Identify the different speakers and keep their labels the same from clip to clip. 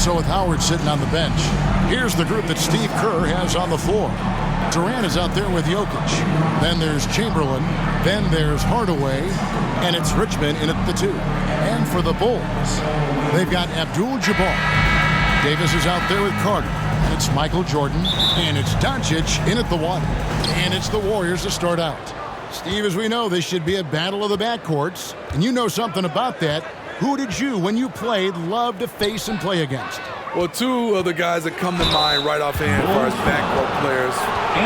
Speaker 1: So with Howard sitting on the bench, here's the group that Steve Kerr has on the floor. Durant is out there with Jokic. Then there's Chamberlain. Then there's Hardaway. And it's Richmond in at the 2. And for the Bulls, they've got Abdul-Jabbar. Davis is out there with Carter. And it's Michael Jordan. And it's Doncic in at the 1. And it's the Warriors to start out. Steve, as we know, this should be a battle of the backcourts. And you know something about that. Who did you, when you played, love to face and play against?
Speaker 2: Well, two of the guys that come to mind right offhand as far as backcourt players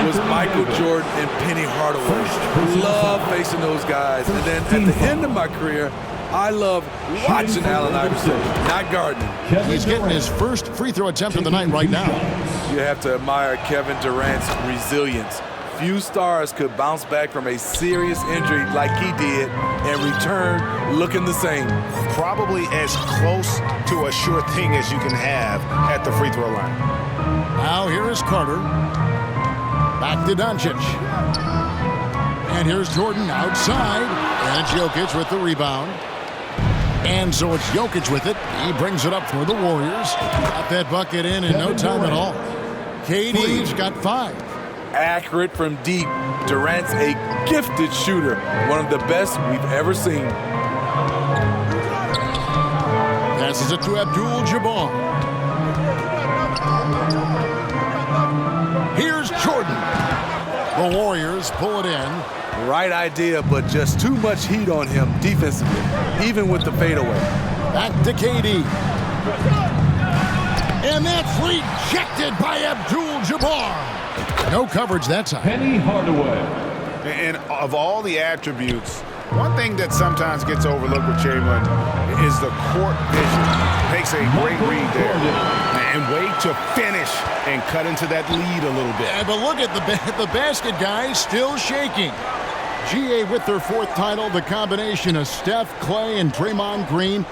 Speaker 2: was Michael Jordan and Penny Hardaway. Love facing those guys. And then at the end of my career, I love watching Allen Iverson, not guarding him.
Speaker 1: He's getting his first free throw attempt of the night right now.
Speaker 2: You have to admire Kevin Durant's resilience. Few stars could bounce back from a serious injury like he did and return looking the same.
Speaker 3: Probably as close to a sure thing as you can have at the free throw line.
Speaker 1: Now here is Carter. Back to Doncic. And here's Jordan outside. And it's Jokic with the rebound. And so it's Jokic with it. He brings it up for the Warriors. Got that bucket in no time at all. KD's got 5.
Speaker 2: Accurate from deep. Durant's a gifted shooter. One of the best we've ever seen.
Speaker 1: Passes it to Abdul-Jabbar. Here's Jordan. The Warriors pull it in.
Speaker 2: Right idea, but just too much heat on him defensively, even with the fadeaway.
Speaker 1: Back to KD. And that's rejected by Abdul-Jabbar. No coverage that time.
Speaker 4: Penny Hardaway.
Speaker 3: And of all the attributes, one thing that sometimes gets overlooked with Chamberlain is the court vision. Makes a great read there. And wait to finish and cut into that lead a little bit.
Speaker 1: But look at the basket guy still shaking. GA with their 4th title, the combination of Steph, Clay, and Draymond Green,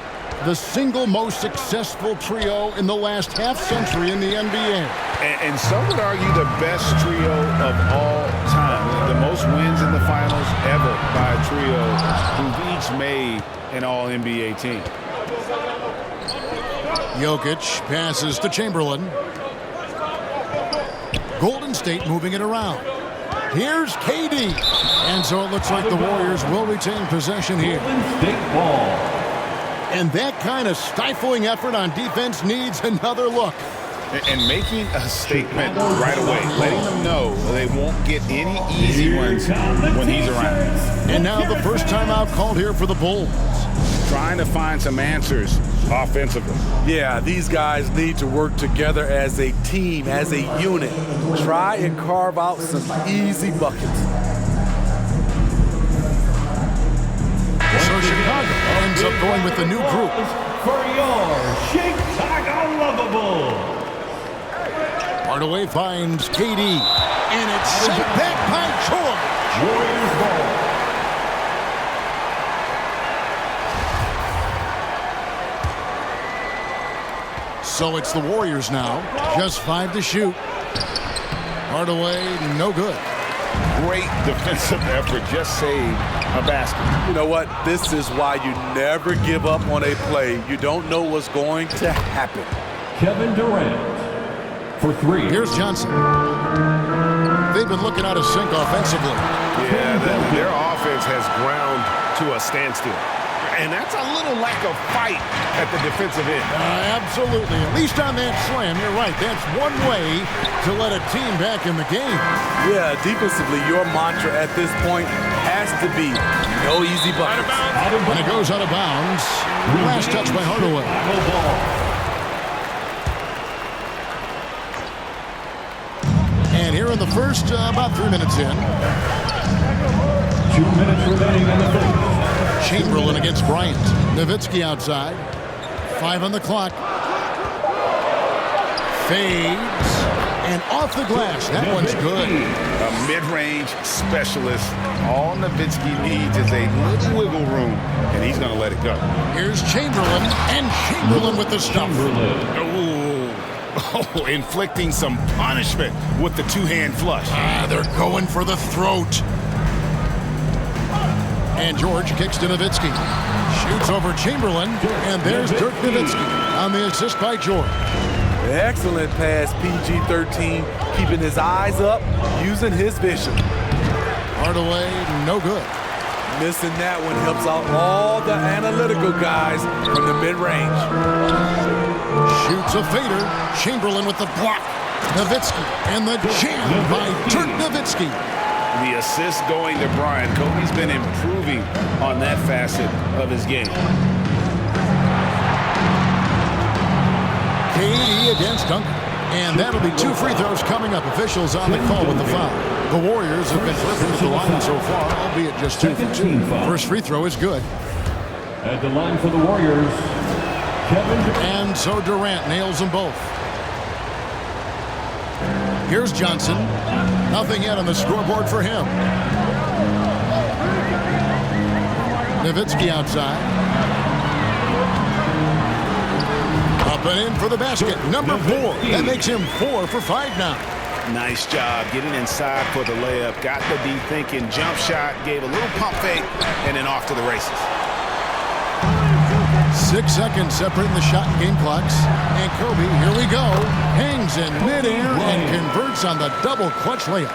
Speaker 1: the single most successful trio in the last half-century in the NBA.
Speaker 3: And some would argue the best trio of all time. The most wins in the finals ever by a trio who've each made an all-NBA team.
Speaker 1: Jokic passes to Chamberlain. Golden State moving it around. Here's KD. And so it looks like the Warriors will retain possession here.
Speaker 4: Golden State ball.
Speaker 1: And that kind of stifling effort on defense needs another look.
Speaker 3: And making a statement right away, letting them know they won't get any easy ones when he's around.
Speaker 1: And now the first timeout called here for the Bulls.
Speaker 3: Trying to find some answers offensively.
Speaker 2: Yeah, these guys need to work together as a team, as a unit. Try and carve out some easy buckets.
Speaker 1: So Chicago ends up going with the new group.
Speaker 4: For your Chicago Lovable.
Speaker 1: Hardaway finds KD. And it's sent back by George.
Speaker 4: Warriors ball.
Speaker 1: So it's the Warriors now. Just 5 to shoot. Hardaway, no good.
Speaker 3: Great defensive effort. Just saved a basket.
Speaker 2: You know what? This is why you never give up on a play. You don't know what's going to happen.
Speaker 4: Kevin Durant for 3.
Speaker 1: Here's Johnson. They've been looking out of sync offensively.
Speaker 3: Yeah, their offense has ground to a standstill. And that's a little lack of fight at the defensive end.
Speaker 1: Absolutely. At least on that slam, you're right. That's one way to let a team back in the game.
Speaker 2: Yeah, defensively, your mantra at this point has to be no easy buckets.
Speaker 1: And it goes out of bounds. Last touch by Hardaway. And here in the first, about 3 minutes in.
Speaker 4: 2 minutes remaining in the first.
Speaker 1: Chamberlain against Bryant. Nowitzki outside. 5 on the clock. Fades. And off the glass. That one's good.
Speaker 3: A mid-range specialist. All Nowitzki needs is a little wiggle room, and he's going to let it go.
Speaker 1: Here's Chamberlain. And Chamberlain with the stuff.
Speaker 3: Oh, inflicting some punishment with the two-hand flush.
Speaker 1: They're going for the throat. And George kicks to Nowitzki. Shoots over Chamberlain. And there's Dirk Nowitzki. on the assist by George.
Speaker 2: Excellent pass, PG-13, keeping his eyes up, using his vision.
Speaker 1: Hardaway, no good.
Speaker 2: Missing that one helps out all the analytical guys from the mid-range.
Speaker 1: Shoots a fader. Chamberlain with the block. Nowitzki and the jam by Dirk Nowitzki.
Speaker 3: The assist going to Bryant. Kobe's been improving on that facet of his game.
Speaker 1: KD against Duncan. And that'll be 2 free throws coming up. Officials on the call with the foul. The Warriors have been perfect at the line so far, albeit just 2 for 2. First free throw is good.
Speaker 4: At the line for the Warriors, Kevin Durant.
Speaker 1: And so Durant nails them both. Here's Johnson. Nothing yet on the scoreboard for him. Nowitzki outside. Up and in for the basket. Number 4. That makes him 4 for 5 now.
Speaker 3: Nice job getting inside for the layup. Got the D thinking, jump shot, gave a little pump fake, and then off to the races.
Speaker 1: 6 seconds separating the shot and game clocks. And Kobe, here we go, hangs in midair and converts on the double clutch layup.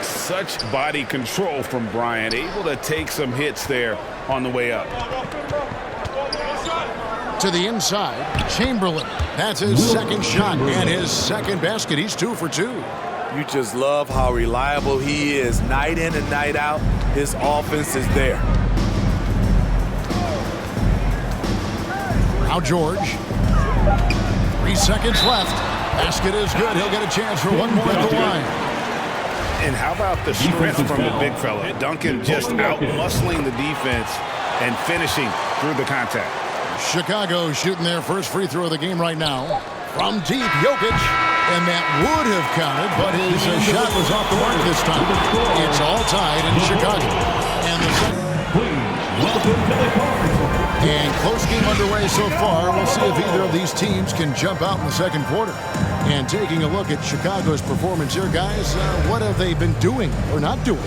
Speaker 3: Such body control from Bryant, able to take some hits there on the way up.
Speaker 1: To the inside, Chamberlain. That's his second shot and his second basket. He's 2 for 2.
Speaker 2: You just love how reliable he is. Night in and night out, his offense is there.
Speaker 1: Now George. 3 seconds left. Basket is good. He'll get a chance for one more at the line.
Speaker 3: And how about the strength from the big fella? Duncan just out-muscling the defense and finishing through the contact.
Speaker 1: Chicago shooting their first free throw of the game right now. From deep, Jokic. And that would have counted, but his shot was off the mark this time. It's all tied in Chicago. And the second. And close game underway so far. We'll see if either of these teams can jump out in the second quarter. And taking a look at Chicago's performance here, guys, what have they been doing or not doing?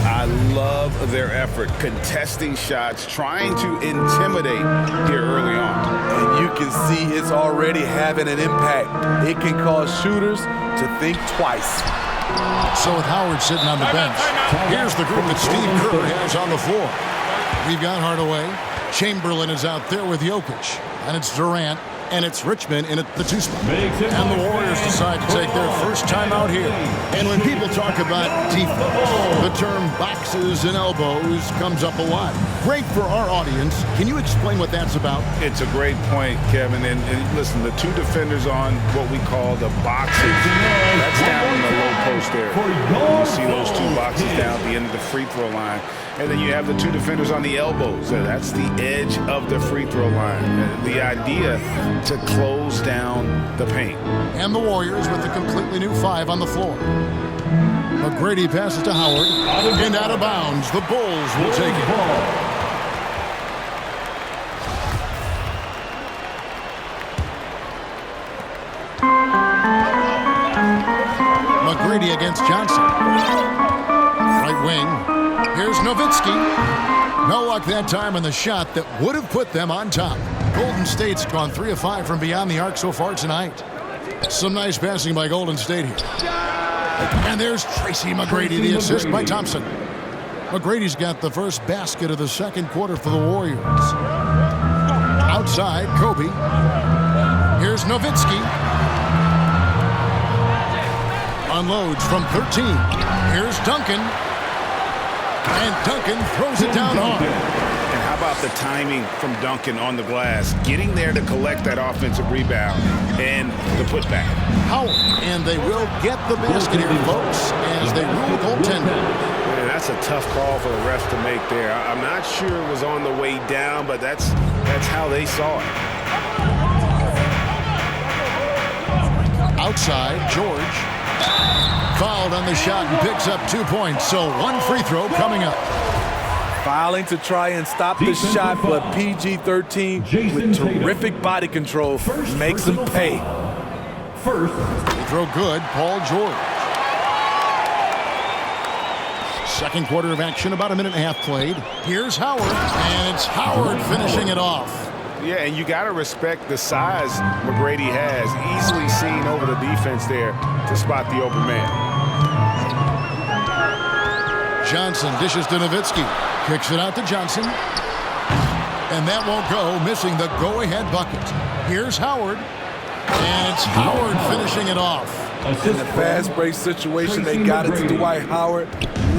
Speaker 3: I love their effort, contesting shots, trying to intimidate here early on.
Speaker 2: And you can see it's already having an impact. It can cause shooters to think twice.
Speaker 1: So with Howard sitting on the bench, here's the group that Steve Kerr has on the floor. We've got Hardaway. Chamberlain is out there with Jokic. And it's Durant. And it's Richmond in at the 2 spot. And the Warriors decide to take their first time out here. And when people talk about defense, the term boxes and elbows comes up a lot. Great for our audience. Can you explain what that's about?
Speaker 3: It's a great point, Kevin. And listen, the 2 defenders on what we call the boxes, that's down in the low post there. You see those 2 boxes down at the end of the free throw line. And then you have the 2 defenders on the elbows. That's the edge of the free throw line. The idea to close down the paint.
Speaker 1: And the Warriors with a completely new 5 on the floor. McGrady passes to Howard. And out of bounds. The Bulls will take it. McGrady against Johnson. Right wing. Here's Nowitzki. No luck that time on the shot that would have put them on top. Golden State's gone 3 of 5 from beyond the arc so far tonight. Some nice passing by Golden State here. And there's Tracy McGrady, the assist by Thompson. McGrady's got the first basket of the second quarter for the Warriors. Outside, Kobe. Here's Nowitzki. Unloads from 13. Here's Duncan. And Duncan throws it down hard.
Speaker 3: And how about the timing from Duncan on the glass, getting there to collect that offensive rebound and the putback.
Speaker 1: Howard, and they will get the basket here, folks, as they rule goaltending.
Speaker 5: Man, that's a tough call for the refs to make there. I'm not sure it was on the way down, but that's how they saw it.
Speaker 1: Outside, George. Fouled on the shot and picks up 2 points. So 1 free throw coming up.
Speaker 2: Filing to try and stop the shot, but PG-13 with terrific body control makes him pay.
Speaker 1: Free throw good, Paul George. Second quarter of action, about a minute and a half played. Here's Howard, and it's Howard finishing it off.
Speaker 3: Yeah, and you got to respect the size McGrady has. Easily seen over the defense there to spot the open man.
Speaker 1: Johnson dishes to Nowitzki. Kicks it out to Johnson. And that won't go, missing the go-ahead bucket. Here's Howard. And it's Howard finishing it off.
Speaker 2: In the fast break situation, they got it to Dwight Howard.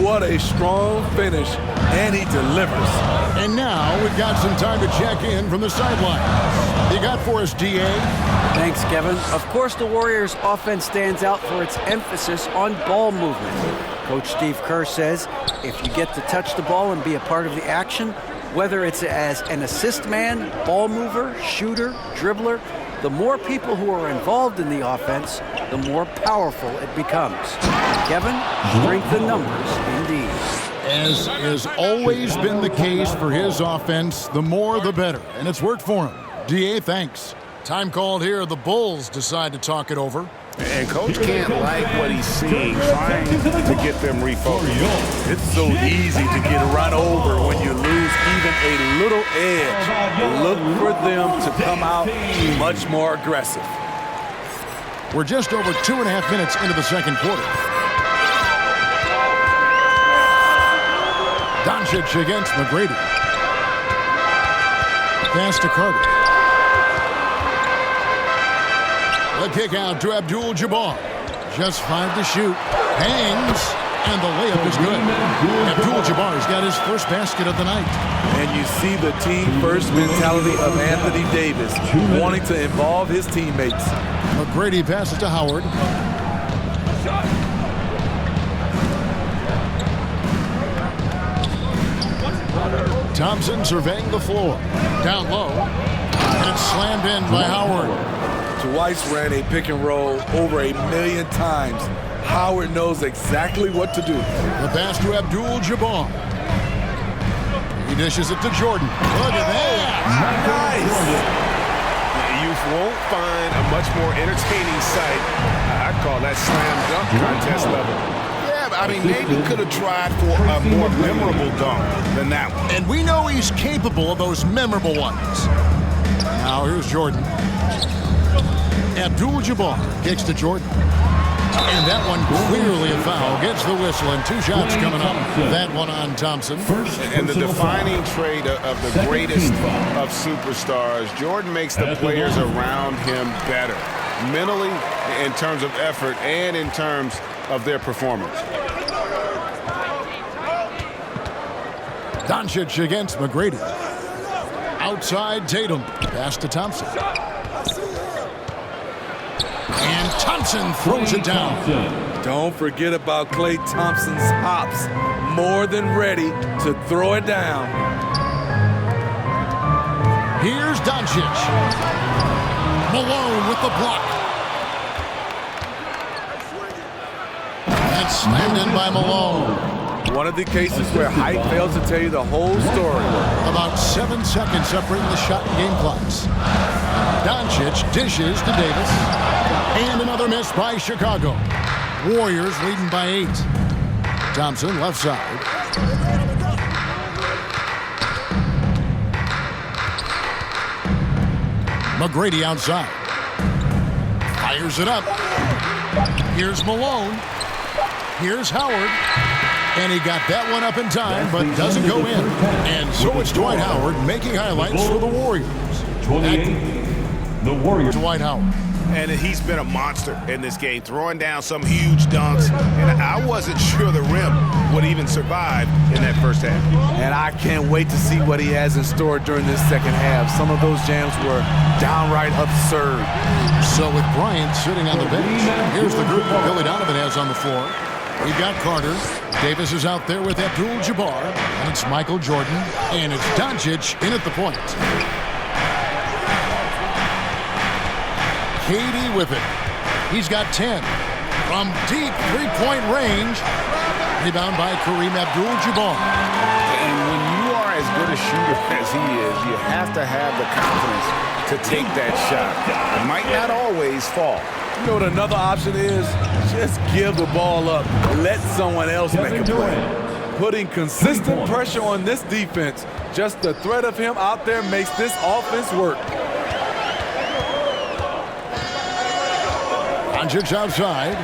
Speaker 2: What a strong finish, and he delivers.
Speaker 1: And now we've got some time to check in from the sideline. You got for us, D.A.?
Speaker 6: Thanks, Kevin. Of course, the Warriors' offense stands out for its emphasis on ball movement. Coach Steve Kerr says if you get to touch the ball and be a part of the action, whether it's as an assist man, ball mover, shooter, dribbler, the more people who are involved in the offense, the more powerful it becomes. Kevin, strength in numbers, indeed.
Speaker 1: As has always been the case for his offense, the more the better. And it's worked for him. D.A., thanks. Time called here. The Bulls decide to talk it over.
Speaker 3: And Coach can't like what he's seeing, trying to get them refocused.
Speaker 2: It's so easy to get run over when you lose even a little edge. Look for them to come out much more aggressive.
Speaker 1: We're just over 2.5 minutes into the second quarter. Doncic against McGrady. Pass to Carter. The kick out to Abdul-Jabbar. Just 5 to shoot. Hangs, and the layup is good. Abdul-Jabbar's got his first basket of the night.
Speaker 2: And you see the team-first mentality of Anthony Davis, wanting to involve his teammates.
Speaker 1: McGrady passes to Howard. Thompson surveying the floor. Down low. And it's slammed in by Howard.
Speaker 2: Dwight's ran a pick and roll over 1,000,000 times. Howard knows exactly what to do.
Speaker 1: The pass to Abdul-Jabbar. He dishes it to Jordan. Look at that.
Speaker 2: Nice.
Speaker 3: You won't find a much more entertaining sight. I'd call that slam dunk contest level. Yeah, but I mean, maybe could have tried for a more memorable dunk than that one.
Speaker 1: And we know he's capable of those memorable ones. Now here's Jordan. Abdul-Jabbar kicks to Jordan. And that one clearly a foul. Gets the whistle, and 2 shots coming up. That one on Thompson.
Speaker 3: And the defining trait of the greatest of superstars, Jordan makes the players around him better. Mentally, in terms of effort, and in terms of their performance.
Speaker 1: Doncic against McGrady. Outside Tatum. Pass to Thompson. And Thompson throws it down.
Speaker 2: Don't forget about Klay Thompson's hops. More than ready to throw it down.
Speaker 1: Here's Doncic. Malone with the block. And slammed in by Malone.
Speaker 2: One of the cases where height fails to tell you the whole story.
Speaker 1: About 7 seconds separating the shot and game clocks. Doncic dishes to Davis. And another miss by Chicago. Warriors leading by 8. Thompson left side. McGrady outside. Fires it up. Here's Malone. Here's Howard. And he got that one up in time, but doesn't go in. And so it's Dwight Howard making highlights for the Warriors.
Speaker 4: 28, the Warriors.
Speaker 1: Dwight Howard.
Speaker 3: And he's been a monster in this game, throwing down some huge dunks. And I wasn't sure the rim would even survive in that first half.
Speaker 2: And I can't wait to see what he has in store during this second half. Some of those jams were downright absurd.
Speaker 1: So with Bryant sitting on the bench, here's the group that Billy Donovan has on the floor. We've got Carter. Davis is out there with Abdul-Jabbar. And it's Michael Jordan. And it's Doncic in at the point. Katie with it. He's got 10. From deep three-point range. Rebound by Kareem Abdul-Jabbar.
Speaker 3: And when you are as good a shooter as he is, you have to have the confidence to take that shot. It might not always fall.
Speaker 2: You know what another option is? Just give the ball up. Let someone else make a play. Putting consistent pressure on this defense Just the threat of him out there makes this offense work.
Speaker 1: Doncic outside.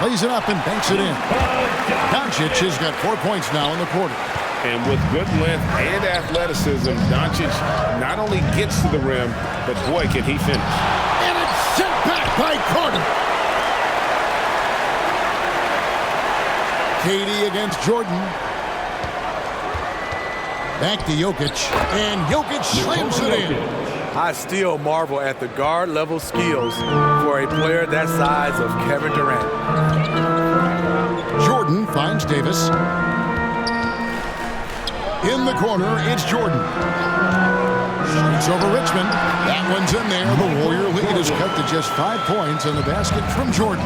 Speaker 1: Lays it up and banks it in. Doncic has got 4 points now in the quarter.
Speaker 5: And with good length and athleticism, Doncic not only gets to the rim, but boy, can he finish.
Speaker 1: And it's sent back by Carter. KD against Jordan. Back to Jokic. And Jokic slams it in.
Speaker 2: I still marvel at the guard level skills for a player that size of Kevin Durant.
Speaker 1: Jordan finds Davis. In the corner, it's Jordan. Shoots over Richmond. That one's in there. The Warrior lead is cut to just 5 points in the basket from Jordan.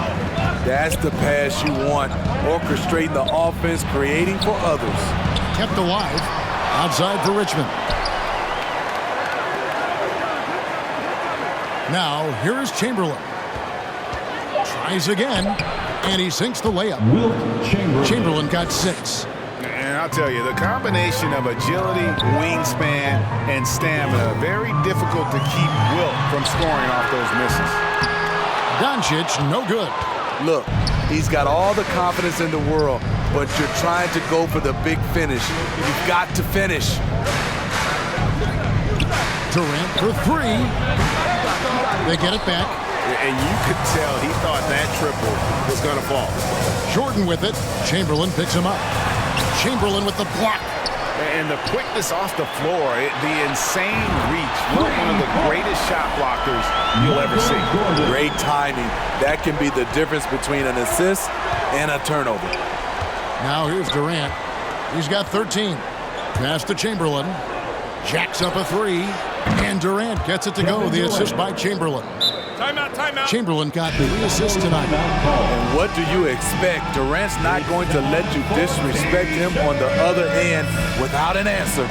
Speaker 2: That's the pass you want. Orchestrating the offense, creating for others.
Speaker 1: Kept alive. Outside for Richmond. Now, here is Chamberlain. Tries again, and he sinks the layup. Chamberlain got 6.
Speaker 3: And I'll tell you, the combination of agility, wingspan, and stamina, very difficult to keep Wilt from scoring off those misses.
Speaker 1: Doncic, no good.
Speaker 2: Look, he's got all the confidence in the world, but you're trying to go for the big finish. You've got to finish.
Speaker 1: Durant for 3. They get it back.
Speaker 5: And you could tell he thought that triple was going to fall.
Speaker 1: Jordan with it. Chamberlain picks him up. Chamberlain with the block.
Speaker 3: And the quickness off the floor, the insane reach. One of the greatest shot blockers you'll ever see.
Speaker 2: Great timing. That can be the difference between an assist and a turnover.
Speaker 1: Now here's Durant. He's got 13. Pass to Chamberlain. Jacks up a 3. And Durant gets it to go. The assist by Chamberlain.
Speaker 5: Timeout.
Speaker 1: Chamberlain got 3 assists tonight.
Speaker 2: And what do you expect? Durant's not going to let you disrespect him on the other end without an answer.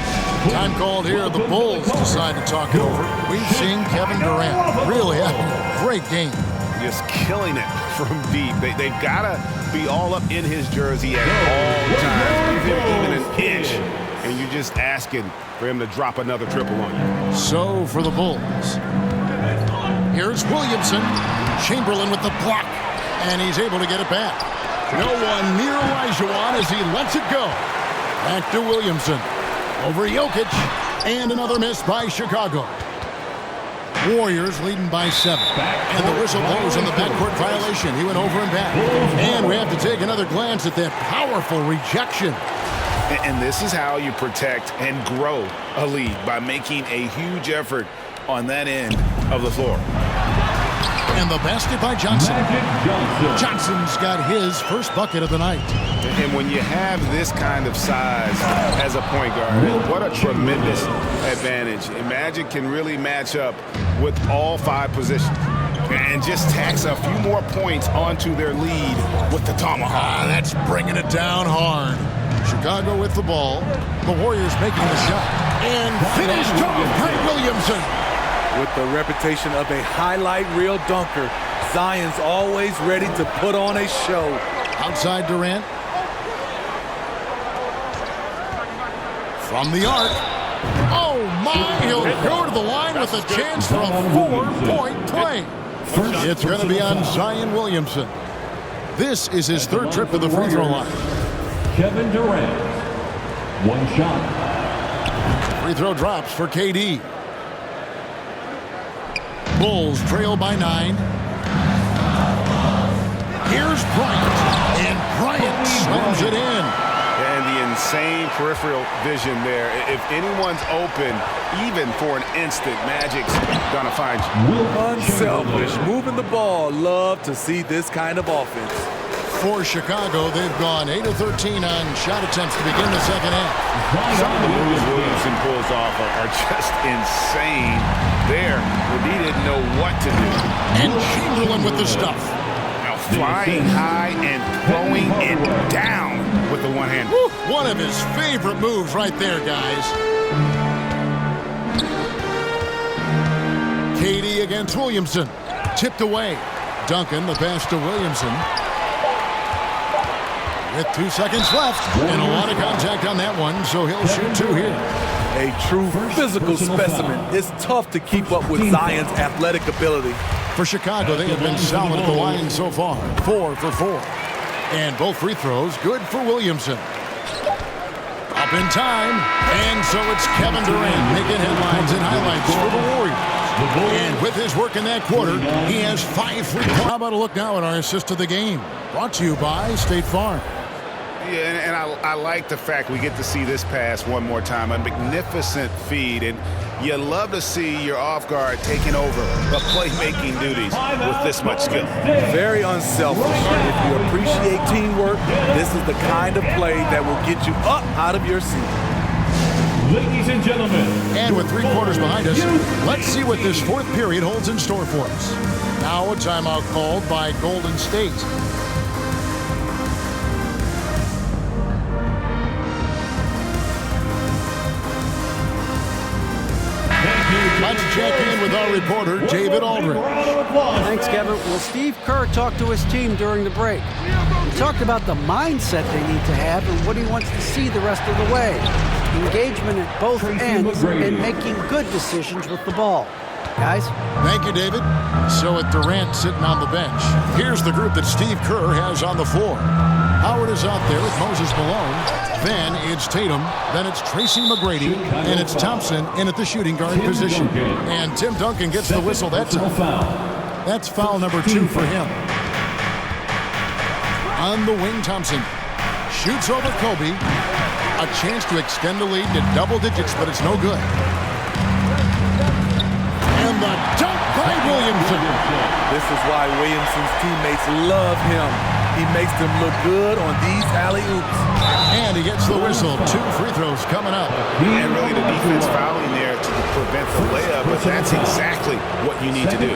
Speaker 1: Time called here. The Bulls decide to talk it over. We've seen Kevin Durant really having a great game.
Speaker 3: Just killing it from deep. They've got to be all up in his jersey at all times. Give him even an inch, and you're just asking for him to drop another triple on you.
Speaker 1: So for the Bulls. Here's Williamson. Chamberlain with the block. And he's able to get it back. No one near Olajuwon as he lets it go. Back to Williamson. Over Jokic. And another miss by Chicago. Warriors leading by 7. And the whistle blows on the backcourt violation. He went over and back. And we have to take another glance at that powerful rejection.
Speaker 3: And this is how you protect and grow a lead, by making a huge effort on that end of the floor.
Speaker 1: And the basket by Johnson. Johnson's got his first bucket of the night.
Speaker 3: And when you have this kind of size as a point guard, what a tremendous advantage. And Magic can really match up with all 5 positions and just tax a few more points onto their lead with the tomahawk.
Speaker 1: That's bringing it down hard. Chicago with the ball. The Warriors making the shot. And finished off by Williamson.
Speaker 2: With the reputation of a highlight reel dunker, Zion's always ready to put on a show.
Speaker 1: Outside Durant. From the arc. Oh my, he'll go to the line with a chance for a 4-point play. It's going to be on Zion Williamson. This is his 3rd trip to the free throw line.
Speaker 4: Kevin Durant, 1 shot.
Speaker 1: Free throw drops for KD. Bulls trail by 9. Here's Bryant. And Bryant slams it in.
Speaker 3: And the insane peripheral vision there. If anyone's open, even for an instant, Magic's going to find you.
Speaker 2: Unselfish, moving the ball. Love to see this kind of offense.
Speaker 1: For Chicago, they've gone 8 of 13 on shot attempts to begin the second half.
Speaker 3: Some of the moves Williamson pulls off are just insane there, when he didn't know what to do.
Speaker 1: And Chamberlain with the stuff.
Speaker 3: Now flying high and throwing it down with the one hand.
Speaker 1: One of his favorite moves right there, guys. KD against Williamson. Tipped away. Duncan, the pass to Williamson. with 2 seconds left. And a lot of contact on that one, so he'll shoot 2 here.
Speaker 2: A true physical specimen. It's tough to keep up with Zion's athletic ability.
Speaker 1: For Chicago, they have been solid at the line so far. 4 for 4. And both free throws good for Williamson. Up in time. And so it's Kevin Durant making headlines and highlights for the Warriors. And with his work in that quarter, he has 5 free throws. How about a look now at our assist of the game? Brought to you by State Farm.
Speaker 3: Yeah, and I like the fact we get to see this pass one more time. A magnificent feed, and you love to see your off guard taking over the playmaking duties with this much skill.
Speaker 2: Very unselfish. If you appreciate teamwork, this is the kind of play that will get you up out of your seat.
Speaker 4: Ladies and gentlemen.
Speaker 1: And with 3 quarters behind us, let's see what this 4th period holds in store for us. Now a timeout called by Golden State. Let's check in with our reporter, David Aldridge.
Speaker 6: Thanks, Kevin. Well, Steve Kerr talked to his team during the break. He talked about the mindset they need to have and what he wants to see the rest of the way. Engagement at both ends and making good decisions with the ball. Guys?
Speaker 1: Thank you, David. So with Durant sitting on the bench, here's the group that Steve Kerr has on the floor. Howard is out there with Moses Malone. Then it's Tatum. Then it's Tracy McGrady. And it's Thompson in at the shooting guard position. And Tim Duncan gets the whistle that time. That's foul number 2 for him. On the wing, Thompson shoots over Kobe. A chance to extend the lead to double digits, but it's no good. And the dunk by Williamson.
Speaker 2: This is why Williamson's teammates love him. He makes them look good on these alley-oops.
Speaker 1: And he gets the whistle. 2 free throws coming up.
Speaker 3: And really the defense fouling there to prevent the layup, but that's exactly what you need to do.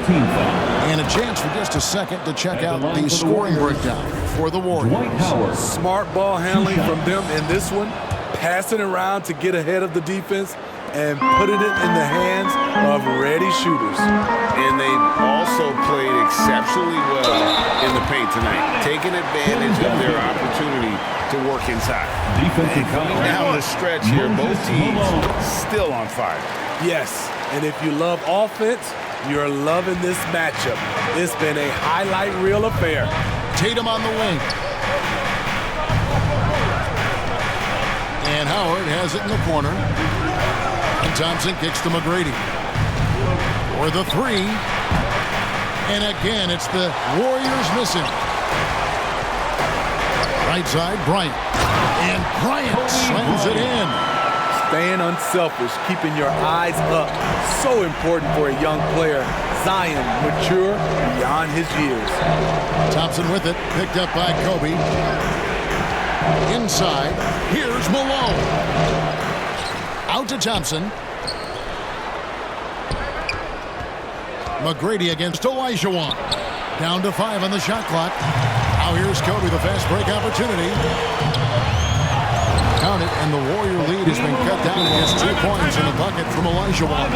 Speaker 1: And a chance for just a second to check out the scoring breakdown for the Warriors.
Speaker 2: Smart ball handling from them in this one. Passing around to get ahead of the defense and putting it in the hands of ready shooters.
Speaker 3: And they've also played exceptionally well in the paint tonight, taking advantage of their opportunity to work inside. And coming down the stretch here, both teams still on fire.
Speaker 2: Yes, and if you love offense, you're loving this matchup. It's been a highlight reel affair.
Speaker 1: Tatum on the wing. And Howard has it in the corner. And Thompson kicks to McGrady. For the 3. And again, it's the Warriors missing. Right side, Bryant. And Bryant slams it in.
Speaker 2: Staying unselfish, keeping your eyes up. So important for a young player. Zion, mature beyond his years.
Speaker 1: Thompson with it, picked up by Kobe. Inside, here's Malone. Out to Thompson. McGrady against Olajuwon. Down to 5 on the shot clock. Now here's Kobe, the fast break opportunity. Count it, and the Warrior lead has been cut down to just 2 points in the bucket from Olajuwon.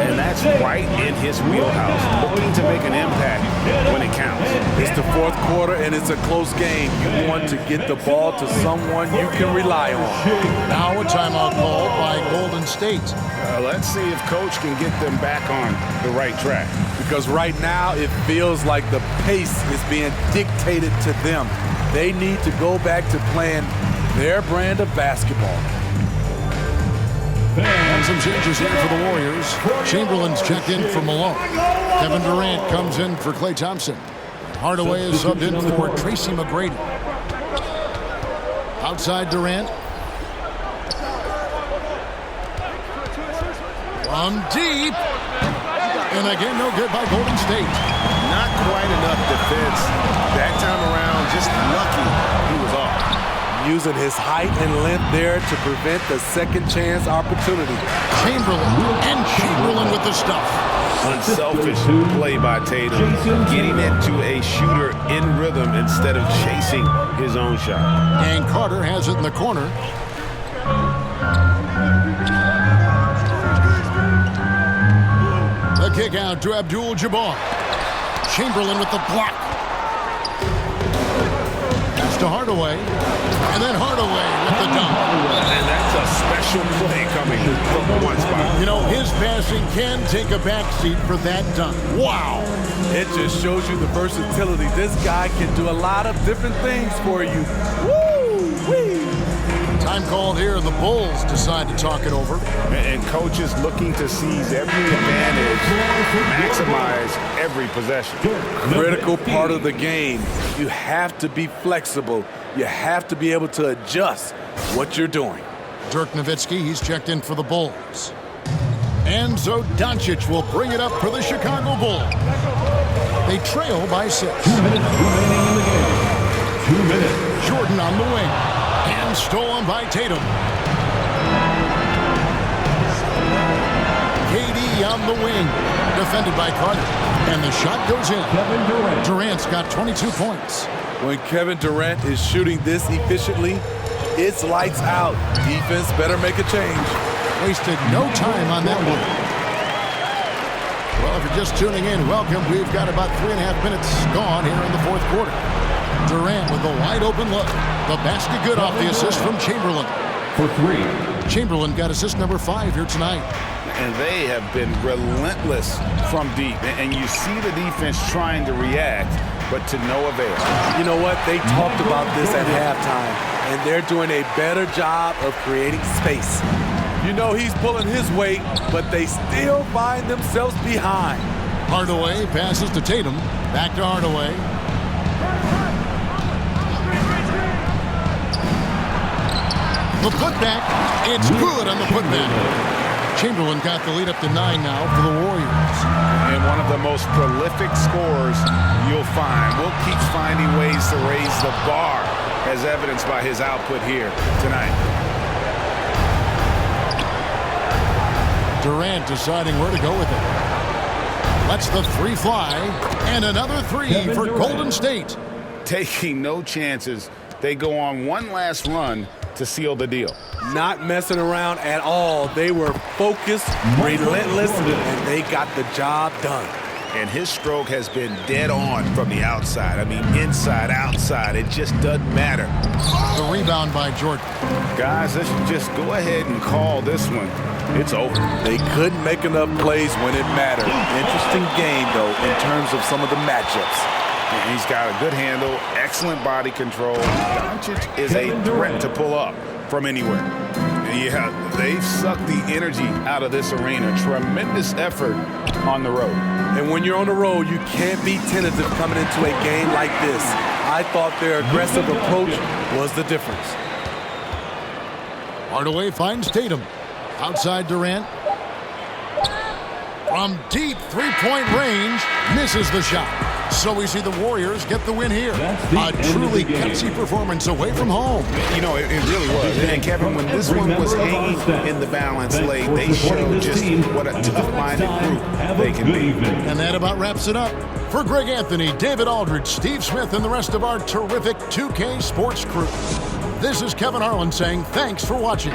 Speaker 3: And that's right in his wheelhouse, looking to make an impact when it counts.
Speaker 2: It's the 4th quarter, and it's a close game. You want to get the ball to someone you can rely on.
Speaker 1: Now a timeout called by Golden State.
Speaker 3: Let's see if Coach can get them back on the right track.
Speaker 2: Because right now, it feels like the pace is being dictated to them. They need to go back to playing their brand of basketball.
Speaker 1: And some changes here for the Warriors. Chamberlain's checked in for Malone. Kevin Durant comes in for Klay Thompson. Hardaway is subbed in for Tracy McGrady. Outside Durant. From deep. And again, no good by Golden State.
Speaker 3: Not quite enough defense. That time around, just lucky he was off.
Speaker 2: Using his height and length there to prevent the second chance opportunity.
Speaker 1: Chamberlain with the stuff.
Speaker 3: Unselfish play by Tatum, getting it to a shooter in rhythm instead of chasing his own shot.
Speaker 1: And Carter has it in the corner. The kick out to Abdul-Jabbar. Chamberlain with the block. Pass to Hardaway. And then Hardaway with the dunk.
Speaker 5: And that's a special play coming from the one spot.
Speaker 1: You know, his passing can take a backseat for that dunk. Wow.
Speaker 2: It just shows you the versatility. This guy can do a lot of different things for you. Woo-wee.
Speaker 1: Time called here. The Bulls decide to talk it over.
Speaker 3: And coaches looking to seize every advantage, maximize every possession.
Speaker 2: Critical part of the game. You have to be flexible. You have to be able to adjust what you're doing.
Speaker 1: Dirk Nowitzki, he's checked in for the Bulls. And so Doncic will bring it up for the Chicago Bulls. They trail by 6.
Speaker 4: 2 minutes remaining in the game. 2 minutes.
Speaker 1: Jordan on the wing. And stolen by Tatum. KD on the wing. Defended by Carter. And the shot goes in.
Speaker 4: Kevin Durant.
Speaker 1: Durant's got 22 points.
Speaker 2: When Kevin Durant is shooting this efficiently, it's lights out. Defense better make a change.
Speaker 1: Wasted no time on that one. Well, if you're just tuning in, welcome. We've got about 3.5 minutes gone here in the fourth quarter. Durant with a wide open look. The basket good off the assist from Chamberlain.
Speaker 4: For 3.
Speaker 1: Chamberlain got assist number 5 here tonight.
Speaker 3: And they have been relentless from deep. And you see the defense trying to react, but to no avail.
Speaker 2: You know what? They talked about this at halftime, and they're doing a better job of creating space. You know he's pulling his weight, but they still find themselves behind.
Speaker 1: Hardaway passes to Tatum. Back to Hardaway. The putback. It's good on the putback. Chamberlain got the lead up to 9 now for the Warriors.
Speaker 3: And one of the most prolific scorers you'll find. Will keeps finding ways to raise the bar, as evidenced by his output here tonight.
Speaker 1: Durant deciding where to go with it. Lets the 3 fly. And another 3
Speaker 4: Kevin
Speaker 1: for
Speaker 4: Durant.
Speaker 1: Golden State.
Speaker 3: Taking no chances. They go on one last run to seal the deal.
Speaker 2: Not messing around at all. They were focused, relentless, and they got the job done.
Speaker 3: And his stroke has been dead on from the outside. I mean, inside, outside. It just doesn't matter.
Speaker 1: The rebound by Jordan.
Speaker 3: Guys, let's just go ahead and call this one. It's over.
Speaker 2: They couldn't make enough plays when it mattered. Interesting game, though, in terms of some of the matchups.
Speaker 3: And he's got a good handle, excellent body control. Doncic is a threat to pull up from anywhere. And yeah, they've sucked the energy out of this arena. Tremendous effort on the road.
Speaker 2: And when you're on the road, you can't be tentative coming into a game like this. I thought their aggressive approach was the difference.
Speaker 1: Hardaway finds Tatum. Outside Durant. From deep three-point range, misses the shot. So we see the Warriors get the win here. A truly gutsy performance away from home.
Speaker 3: You know, it really was. And Kevin, when this one was hanging in the balance late, they showed just what a tough-minded group they can be.
Speaker 1: And that about wraps it up. For Greg Anthony, David Aldridge, Steve Smith, and the rest of our terrific 2K Sports crew, this is Kevin Harlan saying thanks for watching.